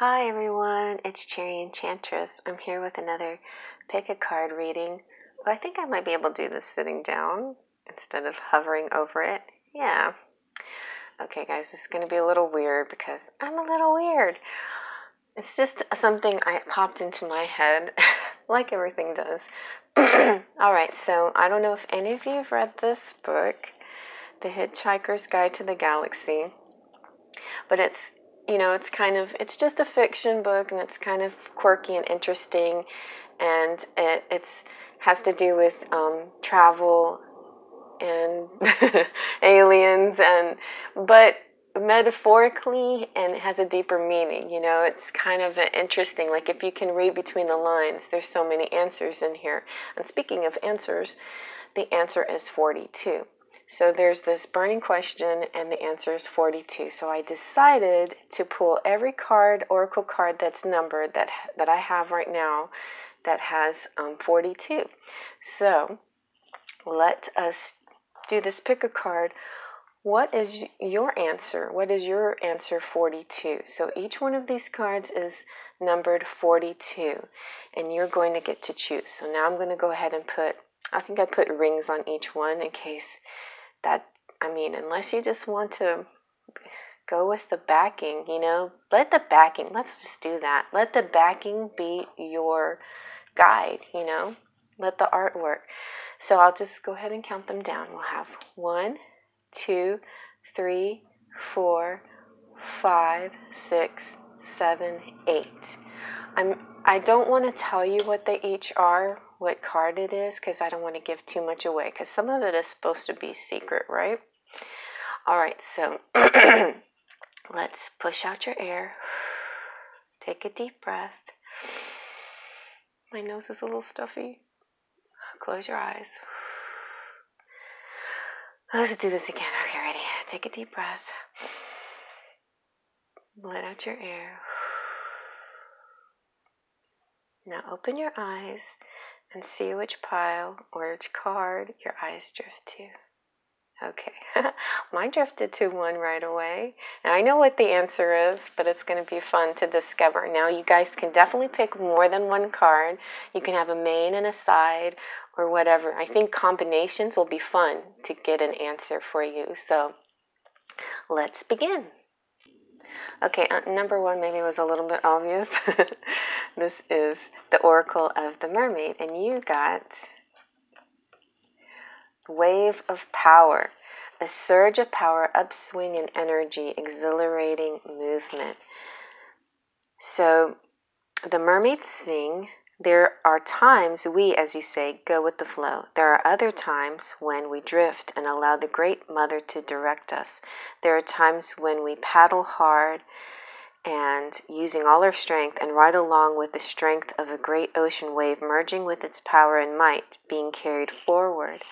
Hi everyone, it's Enchantress. I'm here with another pick a card reading. I think I might be able to do this sitting down instead of hovering over it. Yeah. Okay guys, this is going to be a little weird because I'm a little weird. It's just something I popped into my head, like everything does. Alright, so I don't know if any of you have read this book, The Hitchhiker's Guide to the Galaxy, but it's just a fiction book, and it's kind of quirky and interesting, and it has to do with travel and aliens, but metaphorically, and it has a deeper meaning. It's kind of interesting. Like, if you can read between the lines, there's so many answers in here. And speaking of answers, the answer is 42. So there's this burning question, and the answer is 42. So I decided to pull every oracle card that's numbered that I have right now that has 42. So let us do this pick a card. What is your answer? What is your answer 42? So each one of these cards is numbered 42, and you're going to get to choose. So now I'm going to go ahead and I put rings on each one in case unless you just want to go with the backing, let's just do that. Let the backing be your guide, let the art work. So I'll just go ahead and count them down. We'll have 1, 2, 3, 4, 5, 6, 7, 8. I don't want to tell you what they each are, what card it is, because I don't want to give too much away, because some of it is supposed to be secret, right? All right, so let's push out your air. Take a deep breath. My nose is a little stuffy. Close your eyes. Let's do this again. Okay, ready? Take a deep breath. Let out your air. Now open your eyes and see which pile or which card your eyes drift to. Okay, mine drifted to 1 right away. And I know what the answer is, but it's going to be fun to discover. Now you guys can definitely pick more than 1 card. You can have a main and a side or whatever. I think combinations will be fun to get an answer for you. So let's begin. Okay, number 1 maybe was a little bit obvious. This is the Oracle of the Mermaid, and you got Wave of Power, a surge of power, upswing in energy, exhilarating movement. So the mermaids sing, there are times we, as you say, go with the flow. There are other times when we drift and allow the Great Mother to direct us. There are times when we paddle hard and using all our strength and ride along with the strength of a great ocean wave, merging with its power and might, being carried forward.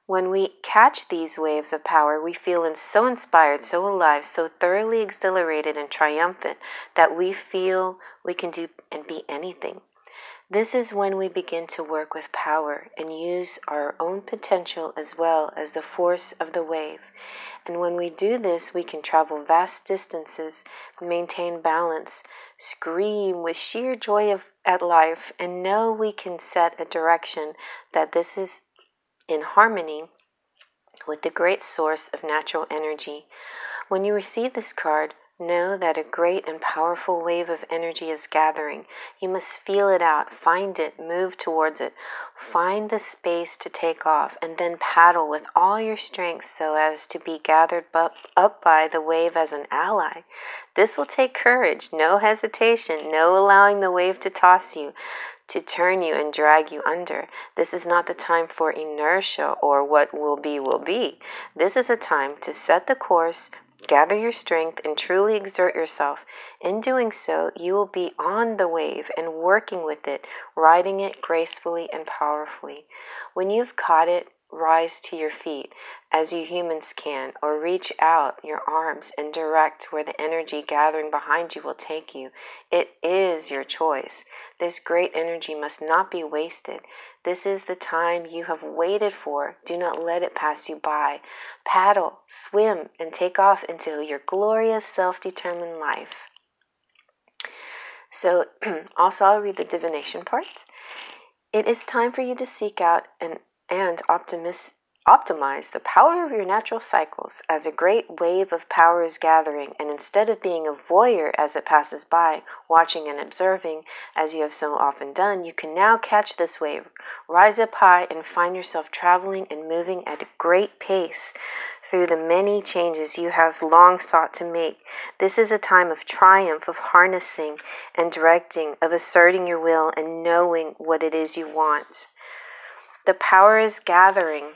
When we catch these waves of power, we feel so inspired, so alive, so thoroughly exhilarated and triumphant that we feel we can do and be anything. This is when we begin to work with power and use our own potential as well as the force of the wave. And when we do this, we can travel vast distances, maintain balance, scream with sheer joy at life, and know we can set a direction that this is in harmony with the great source of natural energy. When you receive this card, know that a great and powerful wave of energy is gathering. You must feel it out, find it, move towards it, find the space to take off, and then paddle with all your strength so as to be gathered up by the wave as an ally. This will take courage, no hesitation, no allowing the wave to toss you, to turn you and drag you under. This is not the time for inertia or what will be will be. This is a time to set the course, gather your strength, and truly exert yourself. In doing so, you will be on the wave and working with it, riding it gracefully and powerfully. When you've caught it, rise to your feet, as you humans can, or reach out your arms and direct where the energy gathering behind you will take you. It is your choice. This great energy must not be wasted. This is the time you have waited for. Do not let it pass you by. Paddle, swim, and take off into your glorious self-determined life. So also I'll read the divination part. It is time for you to seek out and optimize the power of your natural cycles as a great wave of power is gathering, and instead of being a voyeur as it passes by, watching and observing, as you have so often done, you can now catch this wave, rise up high, and find yourself traveling and moving at a great pace through the many changes you have long sought to make. This is a time of triumph, of harnessing and directing, of asserting your will and knowing what it is you want. The power is gathering.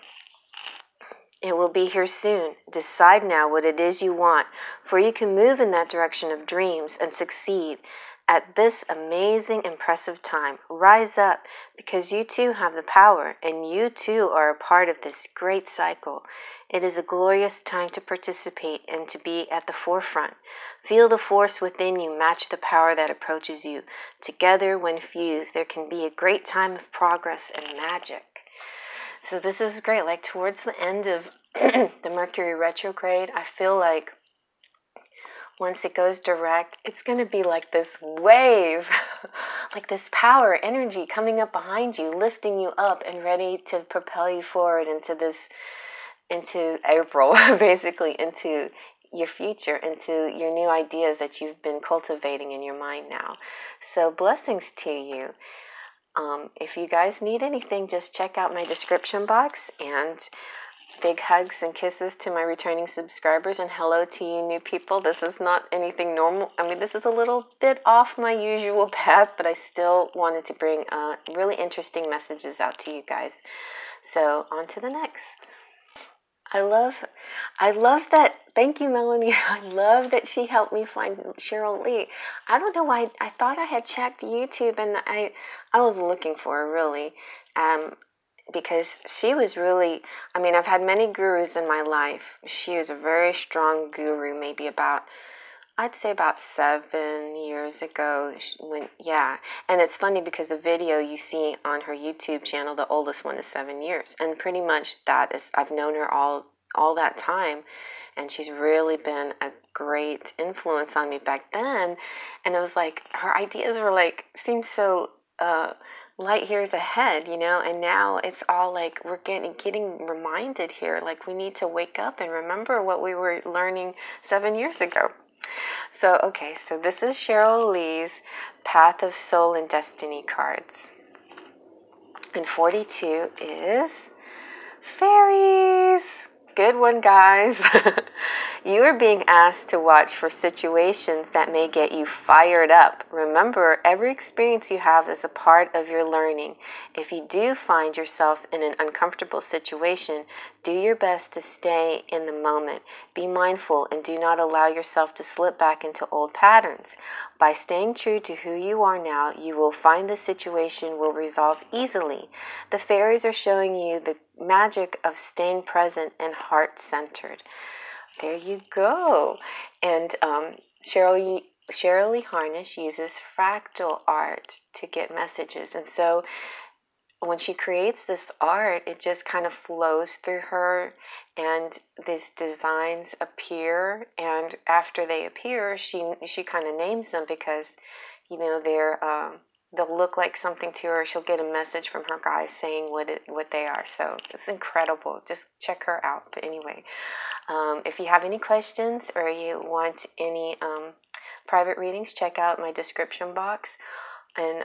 It will be here soon. Decide now what it is you want, for you can move in that direction of dreams and succeed at this amazing, impressive time. Rise up, because you too have the power, and you too are a part of this great cycle. It is a glorious time to participate and to be at the forefront. Feel the force within you match the power that approaches you. Together, when fused, there can be a great time of progress and magic. So this is great. Like towards the end of the Mercury retrograde, I feel like once it goes direct, it's going to be like this wave, like this power, energy coming up behind you, lifting you up and ready to propel you forward into April, basically into your future, into your new ideas that you've been cultivating in your mind now. So blessings to you. If you guys need anything, just check out my description box, and big hugs and kisses to my returning subscribers, and hello to you new people. This is not anything normal. I mean, this is a little bit off my usual path, but I still wanted to bring really interesting messages out to you guys. So on to the next. I love that. Thank you, Melanie. I love that she helped me find Cheryl Lee. I don't know why. I thought I had checked YouTube, and I was looking for her really, because she was really, I mean, I've had many gurus in my life. She was a very strong guru, maybe I'd say about 7 years ago and it's funny because the video you see on her YouTube channel, the oldest one is 7 years, and pretty much I've known her all that time, and she's really been a great influence on me back then. And it was like her ideas were like seemed so light years ahead, and now it's all like we're getting reminded here, like we need to wake up and remember what we were learning 7 years ago. So, okay, so this is Cheryl Lee's Path of Soul and Destiny cards. And 42 is fairies. Good one, guys. You are being asked to watch for situations that may get you fired up. Remember, every experience you have is a part of your learning. If you do find yourself in an uncomfortable situation, do your best to stay in the moment. Be mindful and do not allow yourself to slip back into old patterns. By staying true to who you are now, you will find the situation will resolve easily. The fairies are showing you the magic of staying present and heart-centered. There you go. And Cheryl Lee Harnish uses fractal art to get messages. And so when she creates this art, it just kind of flows through her, and these designs appear. And after they appear, she kind of names them because, they'll look like something to her. She'll get a message from her guys saying what they are. So it's incredible. Just check her out. But anyway, if you have any questions or you want any private readings, check out my description box. And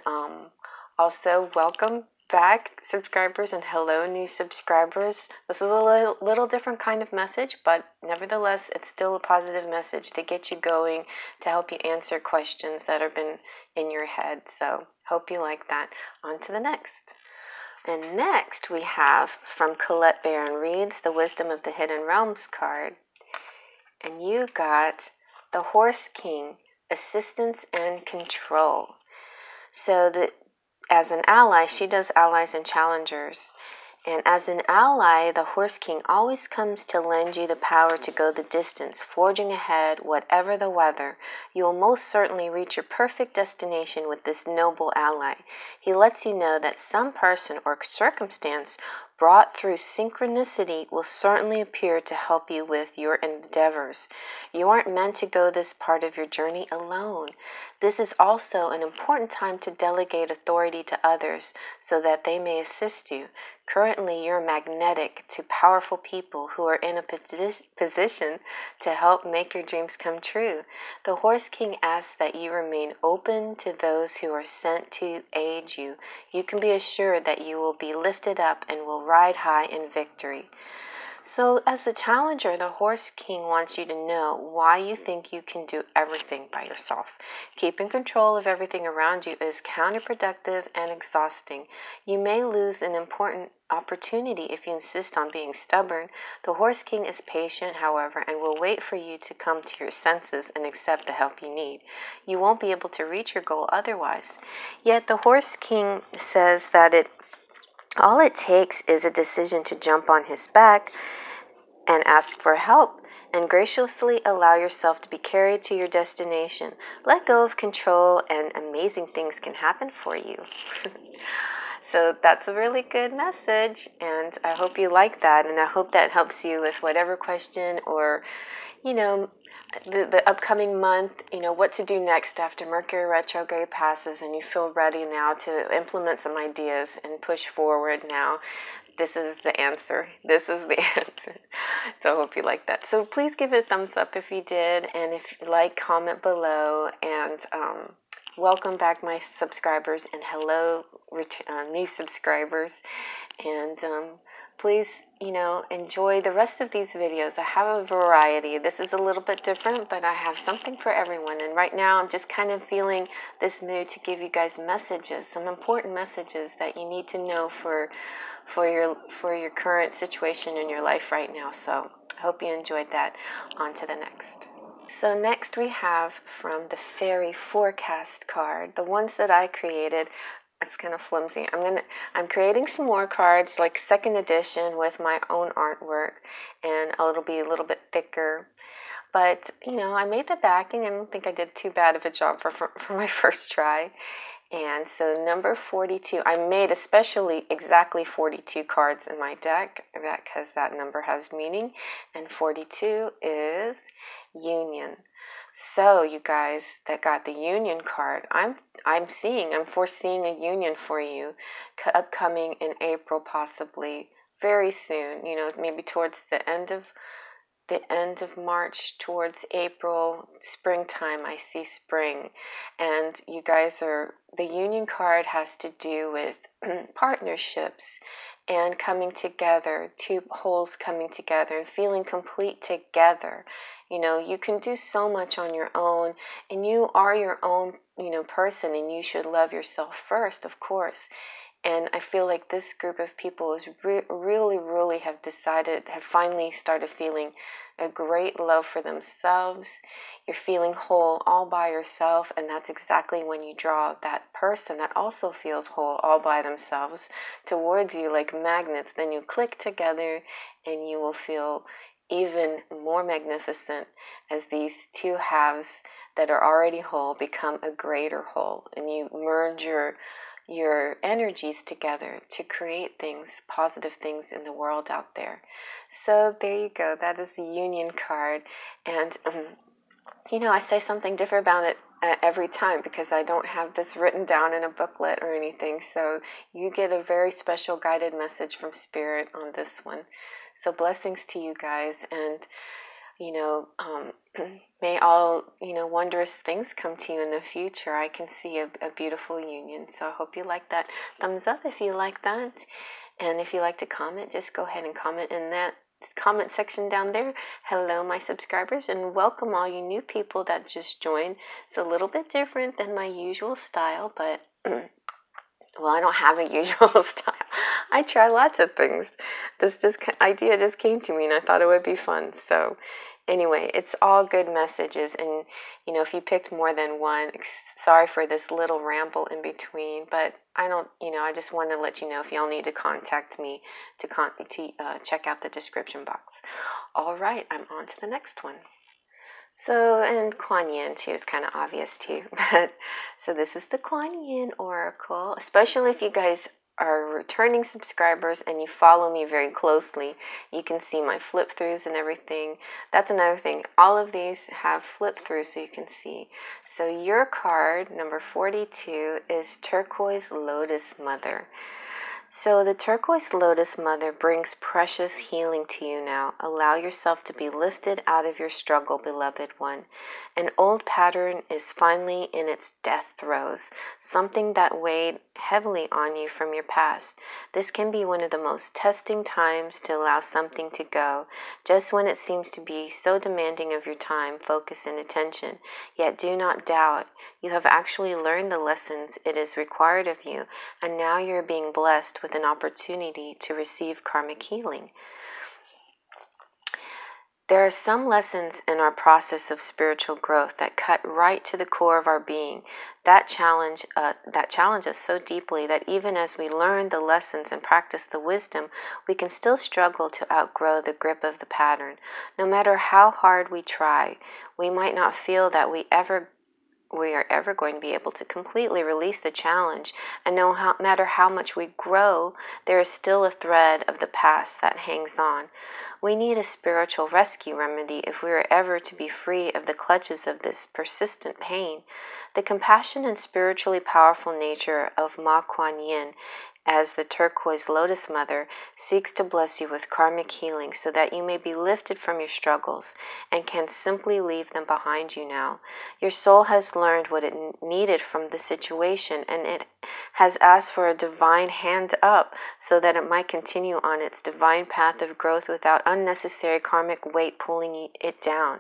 also, welcome back, subscribers, and hello, new subscribers. This is a little different kind of message, but nevertheless, it's still a positive message to get you going, to help you answer questions that have been in your head. So, hope you like that. On to the next. And next, we have from Colette Baron Reads, the Wisdom of the Hidden Realms card. And you got the Horse King, Assistance and Control. So, as an ally, she does allies and challengers. And as an ally, the Horse King always comes to lend you the power to go the distance, forging ahead, whatever the weather. You will most certainly reach your perfect destination with this noble ally. He lets you know that some person or circumstance brought through synchronicity will certainly appear to help you with your endeavors. You aren't meant to go this part of your journey alone. This is also an important time to delegate authority to others so that they may assist you. Currently, you're magnetic to powerful people who are in a position to help make your dreams come true. The Horse King asks that you remain open to those who are sent to aid you. You can be assured that you will be lifted up and will ride high in victory. So, as a challenger, the Horse King wants you to know why you think you can do everything by yourself. Keeping control of everything around you is counterproductive and exhausting. You may lose an important opportunity if you insist on being stubborn. The Horse King is patient, however, and will wait for you to come to your senses and accept the help you need. You won't be able to reach your goal otherwise. Yet the Horse King says that all it takes is a decision to jump on his back and ask for help, and graciously allow yourself to be carried to your destination. Let go of control, and amazing things can happen for you. So that's a really good message, and I hope you like that, and I hope that helps you with whatever question or, the upcoming month, what to do next after Mercury retrograde passes and you feel ready now to implement some ideas and push forward now. This is the answer. This is the answer. So I hope you like that. So please give it a thumbs up if you did, and if you like, comment below, and welcome back my subscribers, and hello new subscribers, and please, enjoy the rest of these videos. I have a variety. This is a little bit different, but I have something for everyone. And right now I'm just kind of feeling this mood to give you guys messages, some important messages that you need to know for your current situation in your life right now. So I hope you enjoyed that. On to the next. So next we have from the Fairy Forecast card, the ones that I created. It's kind of flimsy. I'm creating some more cards, like second edition, with my own artwork, and it'll be a little bit thicker. But I made the backing. I don't think I did too bad of a job for my first try. And so number 42, I made especially exactly 42 cards in my deck because that number has meaning, and 42 is union. So you guys that got the union card, I'm foreseeing a union for you upcoming in April, possibly very soon, maybe towards the end of March, towards April, springtime. I see spring. And you guys the union card has to do with partnerships and coming together, two wholes coming together and feeling complete together. You can do so much on your own, and you are your own, person, and you should love yourself first, of course. And I feel like this group of people is really have finally started feeling a great love for themselves. You're feeling whole all by yourself, and that's exactly when you draw that person that also feels whole all by themselves towards you like magnets. Then you click together, and you will feel even more magnificent as these two halves that are already whole become a greater whole, and you merge your energies together to create things, positive things in the world out there. So there you go. That is the union card. And, I say something different about it every time because I don't have this written down in a booklet or anything. So you get a very special guided message from Spirit on this one. So blessings to you guys, and may all, wondrous things come to you in the future. I can see a beautiful union. So I hope you like that. Thumbs up if you like that. And if you like to comment, just go ahead and comment in that comment section down there. Hello, my subscribers, and welcome all you new people that just joined. It's a little bit different than my usual style, but well, I don't have a usual style. I try lots of things. This idea just came to me, and I thought it would be fun. So anyway, it's all good messages. And, if you picked more than one, sorry for this little ramble in between. But I don't, I just want to let you know if y'all need to contact me to check out the description box. All right, I'm on to the next one. So, and Kuan Yin too is kind of obvious too. But so this is the Kuan Yin Oracle, especially if you guys are returning subscribers and you follow me very closely, you can see my flip throughs and everything. That's another thing. All of these have flip throughs so you can see. So your card, number 42, is Turquoise Lotus Mother. So the Turquoise Lotus Mother brings precious healing to you now. Allow yourself to be lifted out of your struggle, beloved one. An old pattern is finally in its death throes, something that weighed heavily on you from your past. This can be one of the most testing times to allow something to go, just when it seems to be so demanding of your time, focus, and attention. Yet do not doubt. You have actually learned the lessons it is required of you, and now you're being blessed with an opportunity to receive karmic healing. There are some lessons in our process of spiritual growth that cut right to the core of our being, that challenge us so deeply that even as we learn the lessons and practice the wisdom, we can still struggle to outgrow the grip of the pattern. No matter how hard we try, we might not feel that we are ever going to be able to completely release the challenge, and no matter how much we grow, there is still a thread of the past that hangs on. We need a spiritual rescue remedy if we are ever to be free of the clutches of this persistent pain. The compassion and spiritually powerful nature of Ma Kuan Yin as the Turquoise Lotus Mother seeks to bless you with karmic healing so that you may be lifted from your struggles and can simply leave them behind you now. Your soul has learned what it needed from the situation, and it has asked for a divine hand up so that it might continue on its divine path of growth without unnecessary karmic weight pulling it down.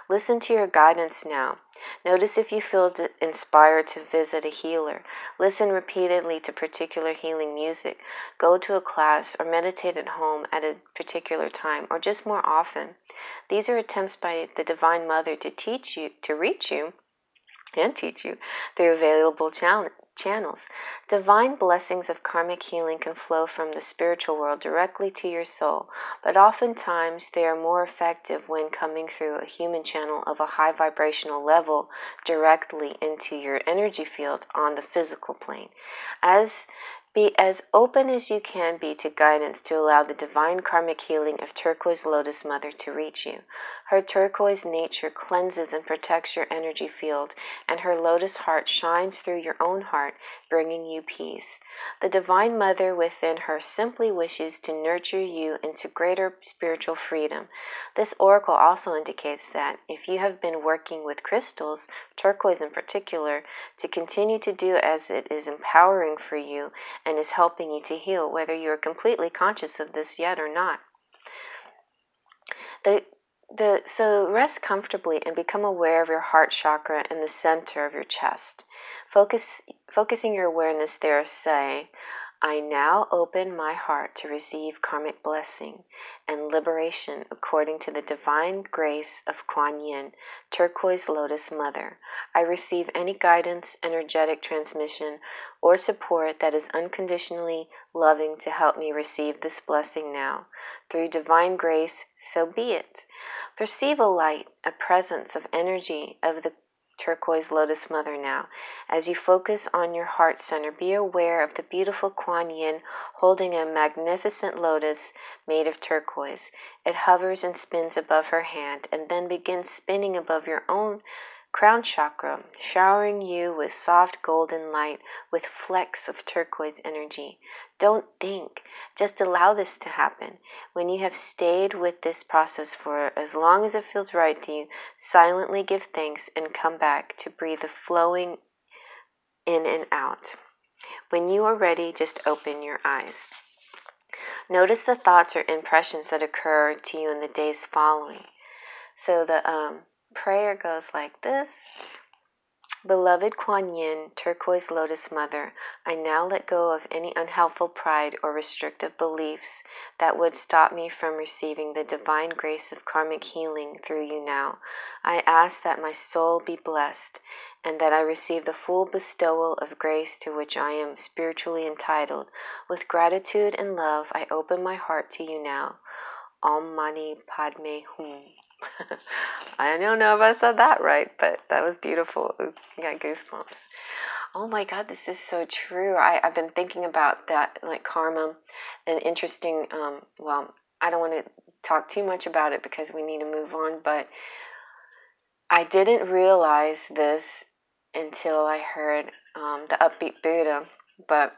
Listen to your guidance now. Notice if you feel inspired to visit a healer. Listen repeatedly to particular healing music. Go to a class or meditate at home at a particular time or just more often. These are attempts by the Divine Mother to reach you through available channels. Divine blessings of karmic healing can flow from the spiritual world directly to your soul, but oftentimes they are more effective when coming through a human channel of a high vibrational level directly into your energy field on the physical plane. Be as open as you can be to guidance to allow the divine karmic healing of Turquoise Lotus Mother to reach you. Her turquoise nature cleanses and protects your energy field, and her lotus heart shines through your own heart, bringing you peace. The Divine Mother within her simply wishes to nurture you into greater spiritual freedom. This oracle also indicates that if you have been working with crystals, turquoise in particular, to continue to do as it is empowering for you and is helping you to heal, whether you are completely conscious of this yet or not. So rest comfortably and become aware of your heart chakra in the center of your chest. Focusing your awareness there, say, I now open my heart to receive karmic blessing and liberation according to the divine grace of Kuan Yin, Turquoise Lotus Mother. I receive any guidance, energetic transmission, or support that is unconditionally loving to help me receive this blessing now. Through divine grace, so be it. Perceive a light, a presence of energy of the Turquoise Lotus Mother now. As you focus on your heart center, be aware of the beautiful Kuan Yin holding a magnificent lotus made of turquoise. It hovers and spins above her hand and then begins spinning above your own crown chakra, showering you with soft golden light with flecks of turquoise energy. Don't think, just allow this to happen. When you have stayed with this process for as long as it feels right to you, silently give thanks and come back to breathe the flowing in and out. When you are ready, just open your eyes. Notice the thoughts or impressions that occur to you in the days following. So the prayer goes like this. Beloved Kuan Yin, Turquoise Lotus Mother, I now let go of any unhelpful pride or restrictive beliefs that would stop me from receiving the divine grace of karmic healing through you now. I ask that my soul be blessed and that I receive the full bestowal of grace to which I am spiritually entitled. With gratitude and love, I open my heart to you now. Om Mani Padme Hum. I don't know if I said that right, but that was beautiful. I got goosebumps. Oh my God, this is so true. I've been thinking about that, like karma, and interesting. Well, I don't want to talk too much about it because we need to move on, but I didn't realize this until I heard the Upbeat Buddha, but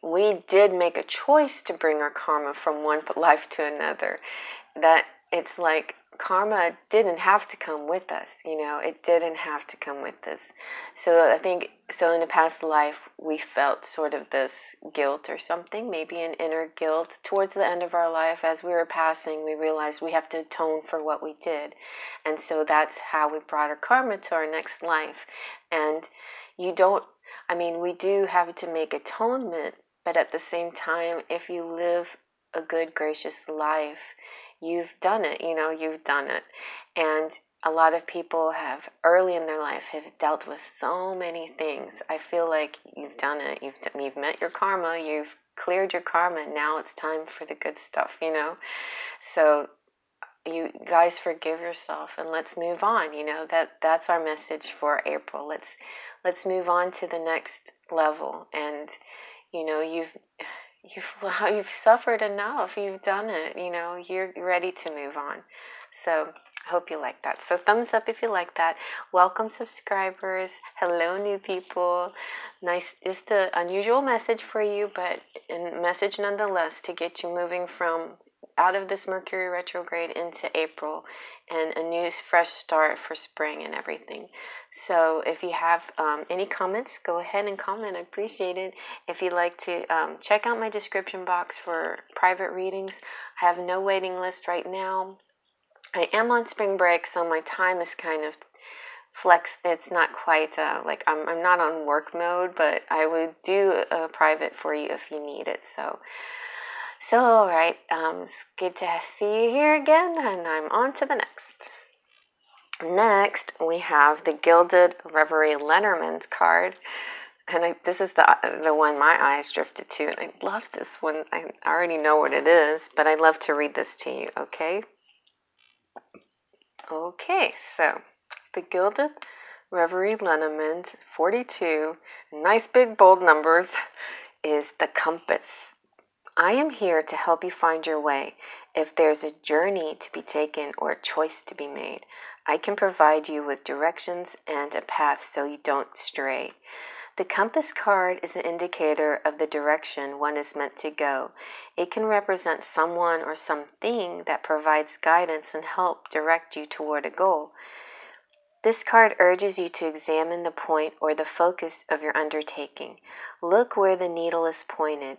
we did make a choice to bring our karma from one life to another. That it's like karma didn't have to come with us, it didn't have to come with us. So I think, so in the past life, we felt sort of this guilt or something, maybe an inner guilt. Towards the end of our life, as we were passing, we realized we have to atone for what we did. And so that's how we brought our karma to our next life. And we do have to make atonement, but at the same time, if you live a good, gracious life, you've done it, you've done it. And a lot of people have, early in their life, have dealt with so many things. I feel like you've done it. You've met your karma. You've cleared your karma. Now it's time for the good stuff, So you guys forgive yourself and let's move on. That's our message for April. Let's move on to the next level. And you've suffered enough. You've done it. You're ready to move on. So I hope you like that. So thumbs up if you like that. Welcome subscribers. Hello new people. Nice, just an unusual message for you, but a message nonetheless to get you moving from out of this Mercury retrograde into April and a new fresh start for spring and everything. So if you have any comments, go ahead and comment. I appreciate it. If you'd like to check out my description box for private readings, I have no waiting list right now. I am on spring break, so my time is kind of flexed. It's not quite like I'm not on work mode, but I would do a private for you if you need it. So all right, it's good to see you here again, and I'm on to the next. Next, we have the Gilded Reverie Lenormand card. And this is the one my eyes drifted to, and I love this one. I already know what it is, but I'd love to read this to you, okay? Okay, so the Gilded Reverie Lenormand 42, nice big bold numbers, is the compass. I am here to help you find your way. If there's a journey to be taken or a choice to be made, I can provide you with directions and a path so you don't stray. The compass card is an indicator of the direction one is meant to go. It can represent someone or something that provides guidance and help direct you toward a goal. This card urges you to examine the point or the focus of your undertaking. Look where the needle is pointed.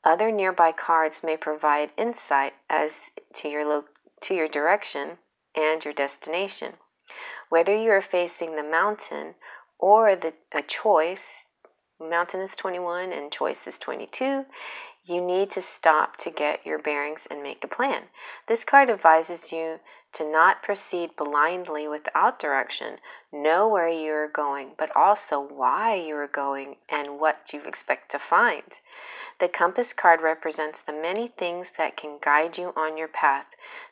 Other nearby cards may provide insight as to your direction and your destination. Whether you are facing the mountain or a choice, mountain is 21 and choice is 22, you need to stop to get your bearings and make a plan. This card advises you to not proceed blindly without direction. Know where you are going, but also why you are going and what you expect to find. The compass card represents the many things that can guide you on your path.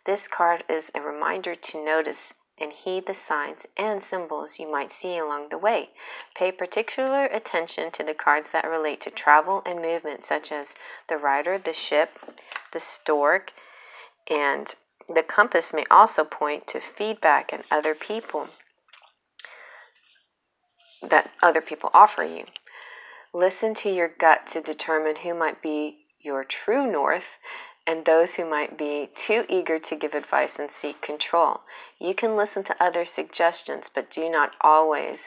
This card is a reminder to notice and heed the signs and symbols you might see along the way. Pay particular attention to the cards that relate to travel and movement, such as the rider, the ship, the stork, and the compass may also point to feedback and other people that other people offer you. Listen to your gut to determine who might be your true north and those who might be too eager to give advice and seek control. You can listen to other suggestions, but do not always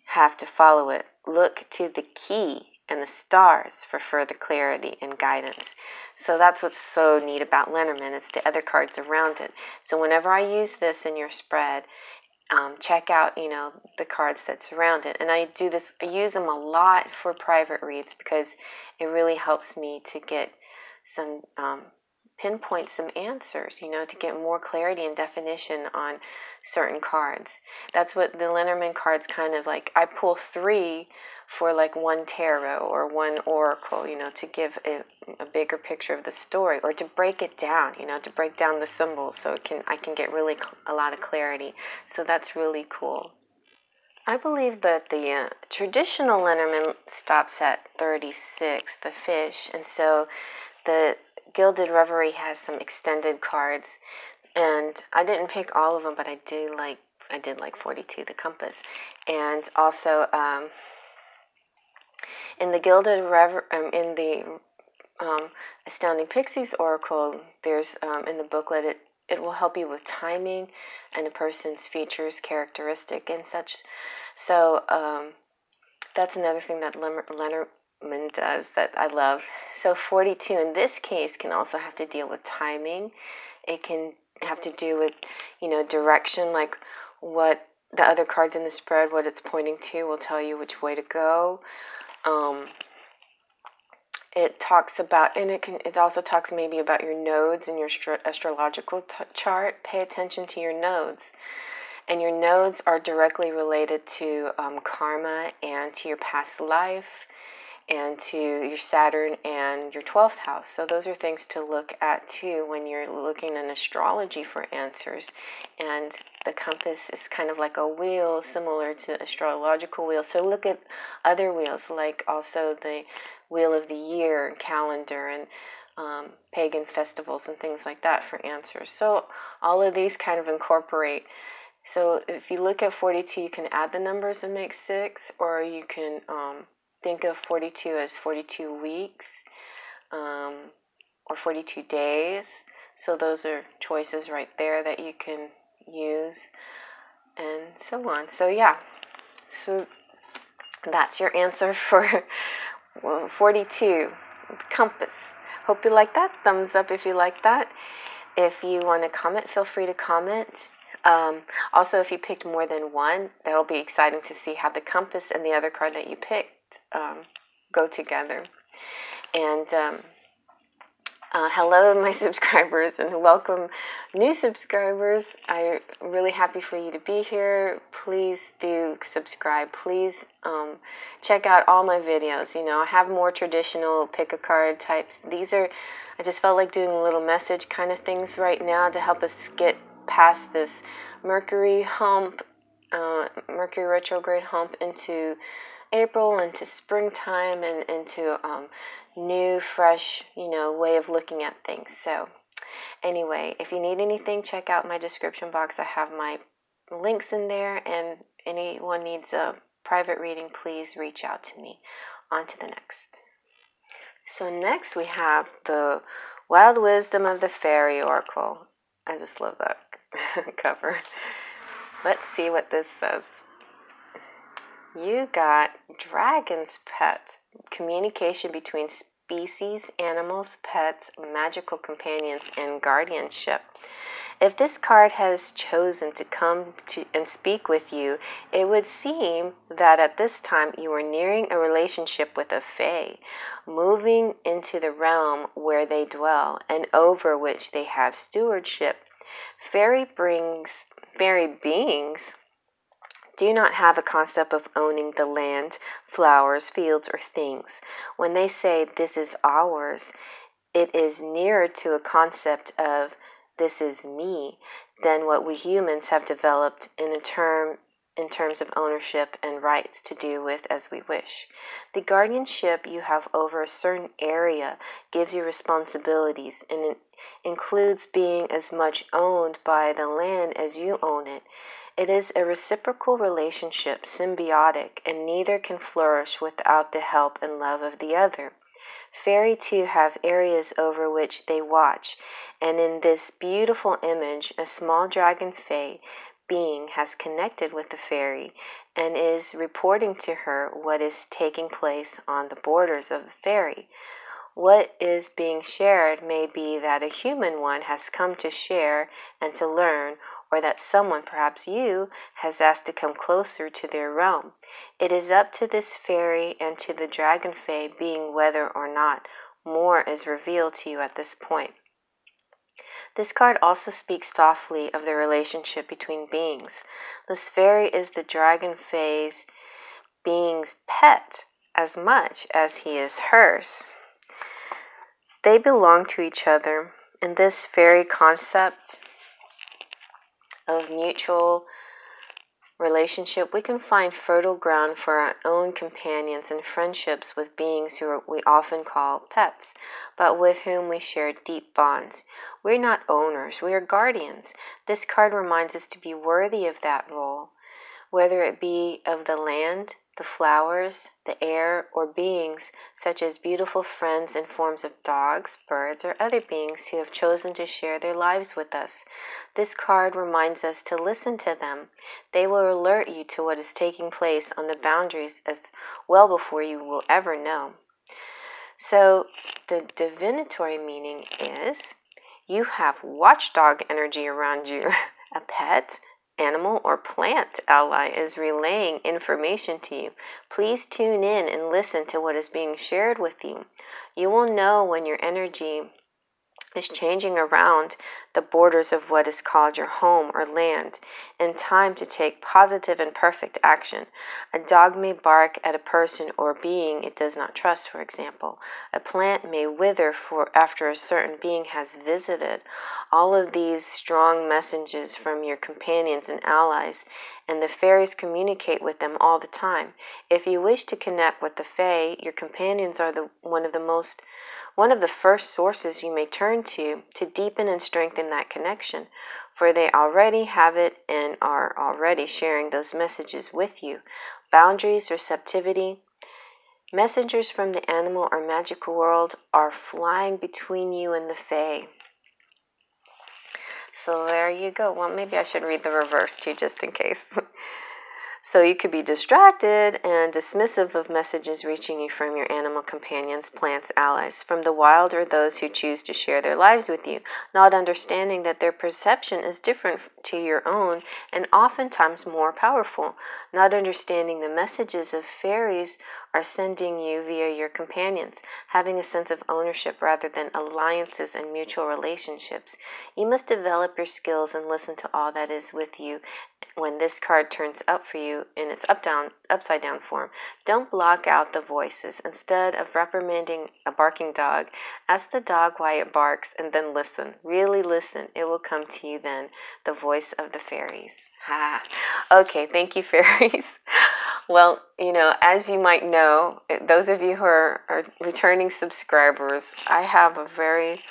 have to follow it. Look to the key and the stars for further clarity and guidance. So that's what's so neat about Lenormand. It's the other cards around it. So whenever I use this in your spread, check out, the cards that surround it. And I use them a lot for private reads because it really helps me to get some pinpoint some answers, to get more clarity and definition on certain cards. That's what the Lenormand cards kind of like. I pull 3 for like one tarot or one oracle, to give a bigger picture of the story, or to break it down, to break down the symbols so I can get really a lot of clarity. So that's really cool. I believe that the traditional Lenormand stops at 36, the fish, and so the Gilded Reverie has some extended cards, and I didn't pick all of them, but I did like 42, the compass, and also in the in the Astounding Pixies Oracle, there's in the booklet it will help you with timing and a person's features, characteristic, and such. So that's another thing that Lenormand does that I love. So 42 in this case can also have to deal with timing. It can have to do with, direction, like what the other cards in the spread, what it's pointing to will tell you which way to go. It talks about, and it also talks maybe about your nodes in your astrological chart. Pay attention to your nodes. And your nodes are directly related to karma and to your past life and to your Saturn and your 12th house. So those are things to look at too when you're looking in astrology for answers. And the compass is kind of like a wheel similar to astrological wheels. So look at other wheels, like also the wheel of the year and calendar and pagan festivals and things like that for answers. So all of these kind of incorporate. So if you look at 42, you can add the numbers and make 6, or you can think of 42 as 42 weeks or 42 days. So those are choices right there that you can use and so on. So yeah, so that's your answer for 42, compass. Hope you like that. Thumbs up if you like that. If you want to comment, feel free to comment. Also, if you picked more than one, that'll be exciting to see how the compass and the other card that you picked go together. And hello, my subscribers, and welcome new subscribers. I'm really happy for you to be here. Please do subscribe. Please check out all my videos. I have more traditional pick a card types. I just felt like doing a little message kind of things right now to help us get past this Mercury retrograde hump into April, into springtime, and into new, fresh, way of looking at things. So anyway, if you need anything, check out my description box. I have my links in there, and anyone needs a private reading, please reach out to me. On to the next. So next we have the Wild Wisdom of the Fairy Oracle. I just love that cover. Let's see what this says. You got Dragon's Pet. Communication between species, animals, pets, magical companions, and guardianship. If this card has chosen to come to and speak with you, it would seem that at this time you are nearing a relationship with a fae, moving into the realm where they dwell and over which they have stewardship. Fairy beings do not have a concept of owning the land, flowers, fields, or things. When they say this is ours, it is nearer to a concept of this is me than what we humans have developed in terms of ownership and rights to do with as we wish. The guardianship you have over a certain area gives you responsibilities, and it includes being as much owned by the land as you own it. It is a reciprocal relationship, symbiotic, and neither can flourish without the help and love of the other. Fairy too have areas over which they watch, and in this beautiful image, a small dragon fae being has connected with the fairy and is reporting to her what is taking place on the borders of the fairy. What is being shared may be that a human one has come to share and to learn, or that someone, perhaps you, has asked to come closer to their realm. It is up to this fairy and to the dragon fae being whether or not more is revealed to you at this point. This card also speaks softly of the relationship between beings. This fairy is the dragon fae's being's pet as much as he is hers. They belong to each other, and this fairy concept of mutual relationship, we can find fertile ground for our own companions and friendships with beings we often call pets, but with whom we share deep bonds. We're not owners, we are guardians. This card reminds us to be worthy of that role, whether it be of the land, the flowers, the air, or beings such as beautiful friends in forms of dogs, birds, or other beings who have chosen to share their lives with us. This card reminds us to listen to them. They will alert you to what is taking place on the boundaries as well before you will ever know. So the divinatory meaning is you have watchdog energy around you. A pet, animal, or plant ally is relaying information to you. Please tune in and listen to what is being shared with you. You will know when your energy is changing around the borders of what is called your home or land, and time to take positive and perfect action. A dog may bark at a person or being it does not trust, for example. A plant may wither after a certain being has visited. All of these strong messages from your companions and allies, and the fairies communicate with them all the time. If you wish to connect with the fae, your companions are one of the first sources you may turn to deepen and strengthen that connection, for they already have it and are already sharing those messages with you. Boundaries, receptivity, messengers from the animal or magical world are flying between you and the fae. So there you go. Well, maybe I should read the reverse too, just in case. So you could be distracted and dismissive of messages reaching you from your animal companions, plants, allies, from the wild, or those who choose to share their lives with you, not understanding that their perception is different to your own and oftentimes more powerful, not understanding the messages of fairies are sending you via your companions, having a sense of ownership rather than alliances and mutual relationships. You must develop your skills and listen to all that is with you. When this card turns up for you in its upside down form, don't block out the voices. Instead of reprimanding a barking dog, ask the dog why it barks and then listen. Really listen. It will come to you then, the voice of the fairies. Okay, thank you, fairies. Well, as you might know, those of you who are returning subscribers, I have a very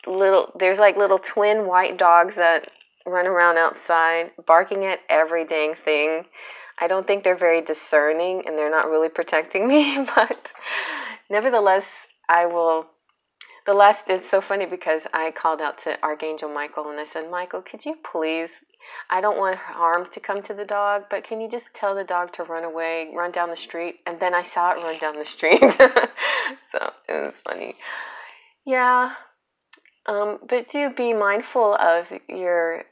there's like little twin white dogs that run around outside barking at every dang thing. I don't think they're very discerning and they're not really protecting me, but nevertheless, it's so funny because I called out to Archangel Michael and I said, Michael, could you please, I don't want harm to come to the dog, but can you just tell the dog to run away, run down the street? And then I saw it run down the street. So it was funny. Yeah. But do be mindful of your,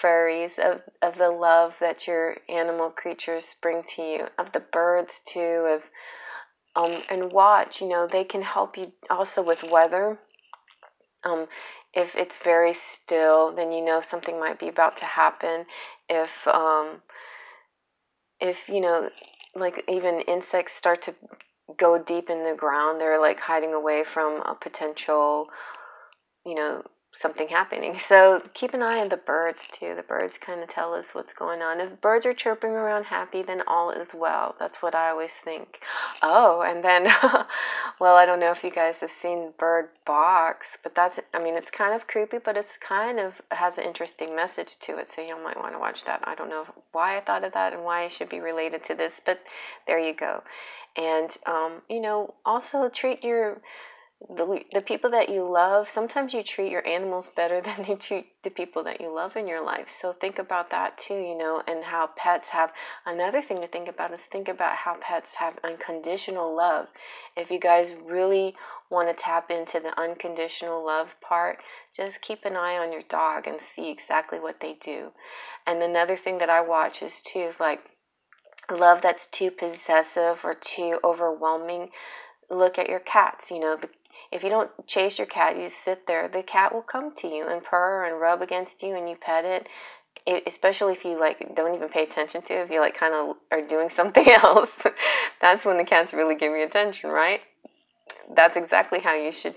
fairies, of the love that your animal creatures bring to you, of the birds too, and watch, they can help you also with weather. If it's very still, then something might be about to happen. If like even insects start to go deep in the ground, they're like hiding away from a potential something happening. So keep an eye on the birds too. The birds kind of tell us what's going on. If birds are chirping around happy, then all is well. That's what I always think. Oh, and then, well, I don't know if you guys have seen Bird Box, but it's kind of creepy, but it's kind of has an interesting message to it. So you might want to watch that. I don't know why I thought of that and why it should be related to this, but there you go. And, also treat the people that you love. Sometimes you treat your animals better than you treat the people that you love in your life. So think about that too, and how pets have, another thing to think about is think about how pets have unconditional love. If you guys really want to tap into the unconditional love part, just keep an eye on your dog and see exactly what they do. And another thing that I watch is like love that's too possessive or too overwhelming. Look at your cats. If you don't chase your cat, you sit there, the cat will come to you and purr and rub against you and you pet it. Especially if you don't even pay attention to it, if you kind of are doing something else, that's when the cats really give you attention, right? That's exactly how you should,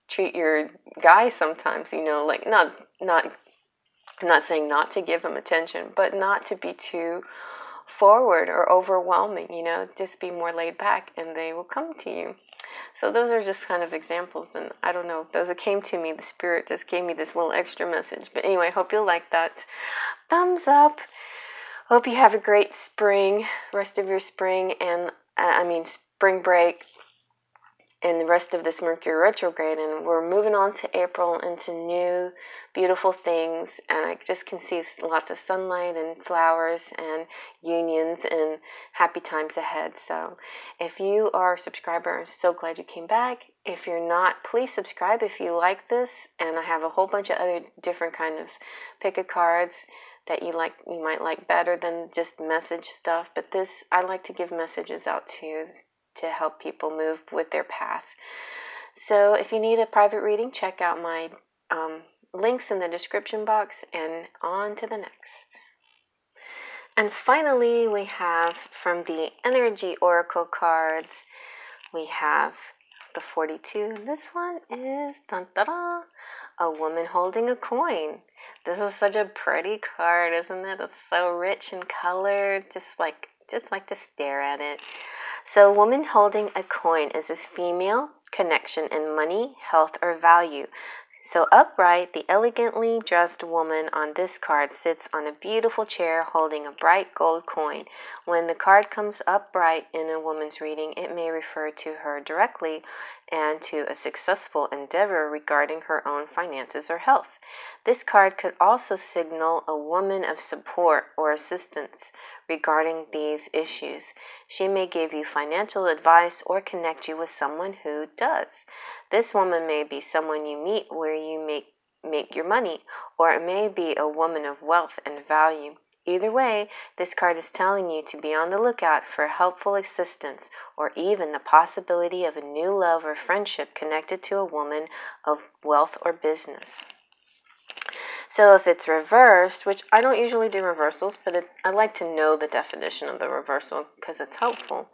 treat your guy sometimes, not I'm not saying not to give them attention, but not to be too forward or overwhelming, just be more laid back and they will come to you. So those are just kind of examples, and I don't know, those that came to me, the Spirit just gave me this little extra message. But anyway, I hope you like that. Thumbs up. Hope you have a great spring, rest of your spring, and spring break, and the rest of this Mercury retrograde, and we're moving on to April into new beautiful things, and I just can see lots of sunlight and flowers and unions and happy times ahead. So if you are a subscriber, I'm so glad you came back. If you're not, please subscribe if you like this, and I have a whole bunch of other different kind of pick a cards that you might like better than just message stuff, but this, I like to give messages out to help people move with their path. So if you need a private reading, check out my links in the description box, and on to the next. And finally, we have from the Energy Oracle cards, we have the 42. This one is a woman holding a coin. This is such a pretty card, isn't it? It's so rich in color, just like to stare at it. So a woman holding a coin is a female connection in money, health, or value. So upright, the elegantly dressed woman on this card sits on a beautiful chair holding a bright gold coin. When the card comes upright in a woman's reading, it may refer to her directly and to a successful endeavor regarding her own finances or health. This card could also signal a woman of support or assistance regarding these issues. She may give you financial advice or connect you with someone who does. This woman may be someone you meet where you make your money, or it may be a woman of wealth and value. Either way, this card is telling you to be on the lookout for helpful assistance or even the possibility of a new love or friendship connected to a woman of wealth or business. So if it's reversed, which I don't usually do reversals, but I like to know the definition of the reversal because it's helpful.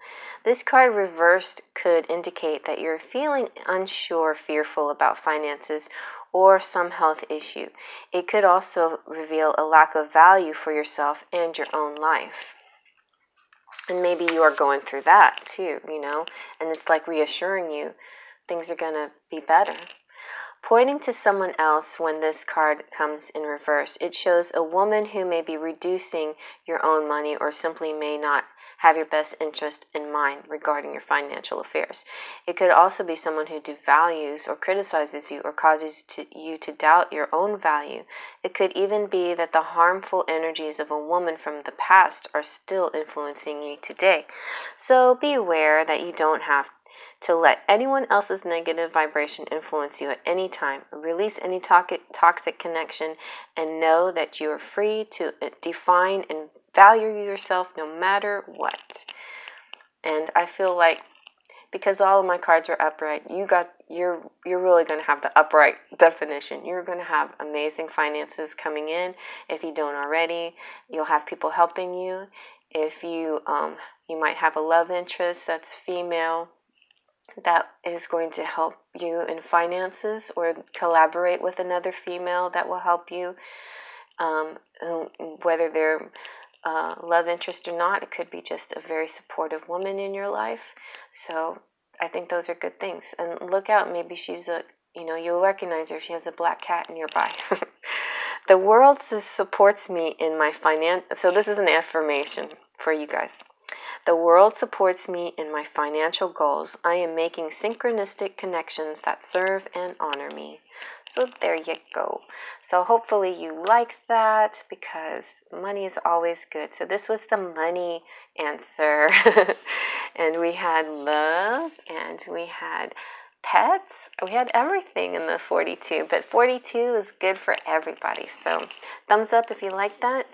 This card reversed could indicate that you're feeling unsure, fearful about finances or some health issue. It could also reveal a lack of value for yourself and your own life. And maybe you are going through that too, and it's like reassuring you things are going to be better. Pointing to someone else when this card comes in reverse, it shows a woman who may be reducing your own money or simply may not have your best interest in mind regarding your financial affairs. It could also be someone who devalues or criticizes you or causes you to doubt your own value. It could even be that the harmful energies of a woman from the past are still influencing you today. So be aware that you don't have to let anyone else's negative vibration influence you at any time. Release any toxic connection and know that you are free to define and value yourself no matter what. And I feel like because all of my cards are upright, you're really going to have the upright definition. You're going to have amazing finances coming in. If you don't already, you'll have people helping you. If you might have a love interest that's female that is going to help you in finances, or collaborate with another female that will help you, whether they're love interest or not. It could be just a very supportive woman in your life. So I think those are good things. And look out, maybe she's you'll recognize her. She has a black cat nearby. The world supports me in my So this is an affirmation for you guys. The world supports me in my financial goals. I am making synchronistic connections that serve and honor me. So there you go. So hopefully you like that, because money is always good. So this was the money answer. And we had love, and we had pets. We had everything in the 42. But 42 is good for everybody. So thumbs up if you like that.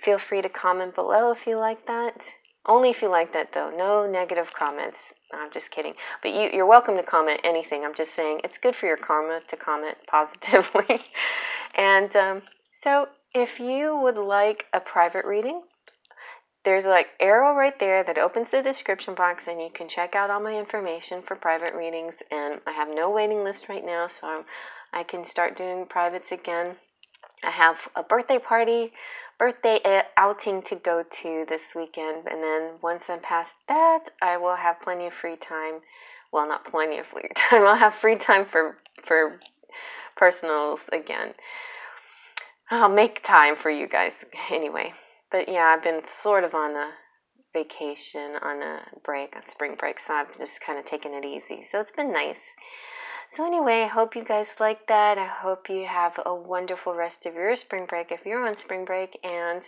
Feel free to comment below if you like that. Only if you like that, though. No negative comments. I'm just kidding. But you're welcome to comment anything. I'm just saying it's good for your karma to comment positively. And so if you would like a private reading, there's like arrow right there that opens the description box, and you can check out all my information for private readings. And I have no waiting list right now, so I can start doing privates again. I have a birthday outing to go to this weekend, and then once I'm past that, I will have plenty of free time. Well, not plenty of free time. I'll have free time for personals again. I'll make time for you guys anyway. But yeah, I've been sort of on a vacation, on a break, on spring break, so I'm just kind of taking it easy. So it's been nice. So anyway, I hope you guys like that. I hope you have a wonderful rest of your spring break if you're on spring break. And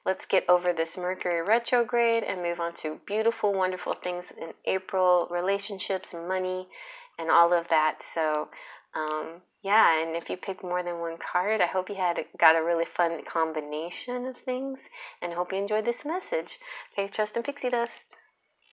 let's get over this Mercury retrograde and move on to beautiful, wonderful things in April, relationships, money, and all of that. So yeah, and if you pick more than one card, I hope you got a really fun combination of things, and I hope you enjoyed this message. Okay, trust and pixie dust.